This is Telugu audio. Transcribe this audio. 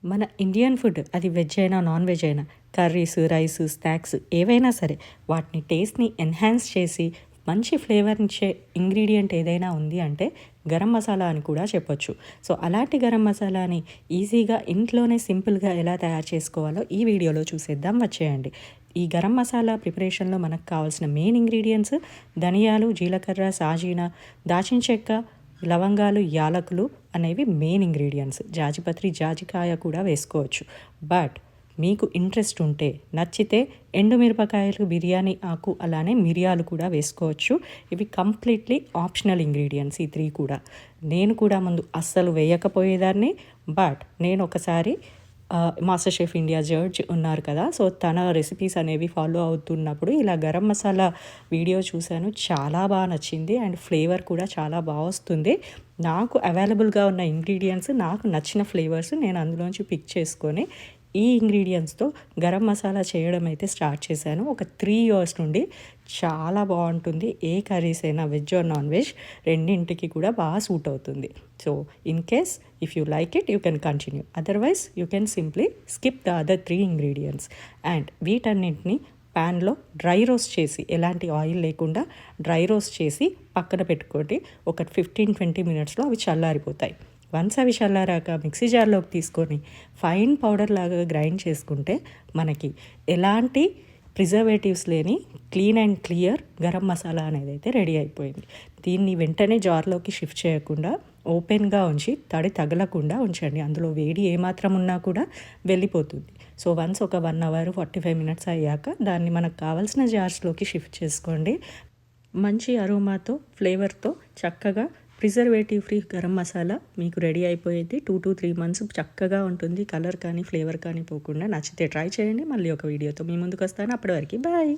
మన ఇండియన్ ఫుడ్ అది వెజ్ అయినా నాన్ వెజ్ అయినా కర్రీస్ రైస్ స్నాక్స్ ఏవైనా సరే వాటిని టేస్ట్ని ఎన్హాన్స్ చేసి మంచి ఫ్లేవర్నిచ్చే ఇంగ్రీడియంట్ ఏదైనా ఉంది అంటే గరం మసాలా అని కూడా చెప్పొచ్చు. సో అలాంటి గరం మసాలాని ఈజీగా ఇంట్లోనే సింపుల్గా ఎలా తయారు చేసుకోవాలో ఈ వీడియోలో చూసేద్దాం, వచ్చేయండి. ఈ గరం మసాలా ప్రిపరేషన్లో మనకు కావాల్సిన మెయిన్ ఇంగ్రీడియంట్స్ ధనియాలు, జీలకర్ర, సాజీనా, దాచిన చెక్క, లవంగాలు, యాలకులు అనేవి మెయిన్ ఇంగ్రీడియంట్స్. జాజిపత్రి, జాజికాయ కూడా వేసుకోవచ్చు. బట్ మీకు ఇంట్రెస్ట్ ఉంటే నచ్చితే ఎండుమిరపకాయలు, బిర్యానీ ఆకు, అలానే మిరియాలు కూడా వేసుకోవచ్చు. ఇవి కంప్లీట్లీ ఆప్షనల్ ఇంగ్రీడియంట్స్ ఈ 3 కూడా. నేను కూడా ముందు అస్సలు వేయకపోయేదాన్ని. బట్ నేను ఒకసారి మాస్టర్ షెఫ్ ఇండియా జడ్జ్ ఉన్నారు కదా, సో తన రెసిపీస్ అనేవి ఫాలో అవుతున్నప్పుడు ఇలా గరం మసాలా వీడియో చూశాను. చాలా బాగా నచ్చింది అండ్ ఫ్లేవర్ కూడా చాలా బాగా వస్తుంది. నాకు అవైలబుల్గా ఉన్న ఇంగ్రీడియంట్స్, నాకు నచ్చిన ఫ్లేవర్స్ నేను అందులోంచి పిక్ చేసుకొని ఈ ఇంగ్రీడియంట్స్తో గరం మసాలా చేయడం అయితే స్టార్ట్ చేశాను. ఒక 3 years నుండి చాలా బాగుంటుంది. ఏ కర్రీస్ అయినా వెజ్ ఆర్ నాన్ వెజ్ రెండింటికి కూడా బాగా సూట్ అవుతుంది. So in case if you like it you can continue, otherwise you can simply skip the other 3 ingredients. And వీటన్నింటినీ ప్యాన్లో డ్రై రోస్ట్ చేసి, ఎలాంటి ఆయిల్ లేకుండా డ్రై రోస్ట్ చేసి పక్కన పెట్టుకోండి. ఒక 15-20 minutesలో అవి చల్లారిపోతాయి. వన్స్ అవి చల్లారాక మిక్సీ జార్లోకి తీసుకొని ఫైన్ పౌడర్ లాగా గ్రైండ్ చేసుకుంటే మనకి ఎలాంటి ప్రిజర్వేటివ్స్ లేని clean and clear garam masala అనేది అయితే రెడీ అయిపోయింది. దీన్ని వెంటనే జార్లోకి షిఫ్ట్ చేయకుండా ఓపెన్గా ఉంచి తడి తగలకుండా ఉంచండి. అందులో వేడి ఏమాత్రం ఉన్నా కూడా వెళ్ళిపోతుంది. సో వన్స్ ఒక 1 hour 45 minutes అయ్యాక దాన్ని మనకు కావాల్సిన జార్స్లోకి షిఫ్ట్ చేసుకోండి. మంచి అరోమాతో, ఫ్లేవర్తో చక్కగా ప్రిజర్వేటివ్ ఫ్రీ గరం మసాలా మీకు రెడీ అయిపోయేది. 2 to 3 months చక్కగా ఉంటుంది. కలర్ కానీ ఫ్లేవర్ కానీ పోకుండా. నచ్చితే ట్రై చేయండి. మళ్ళీ ఒక వీడియోతో మీ ముందుకు వస్తాను. అప్పటి వరకు బాయ్.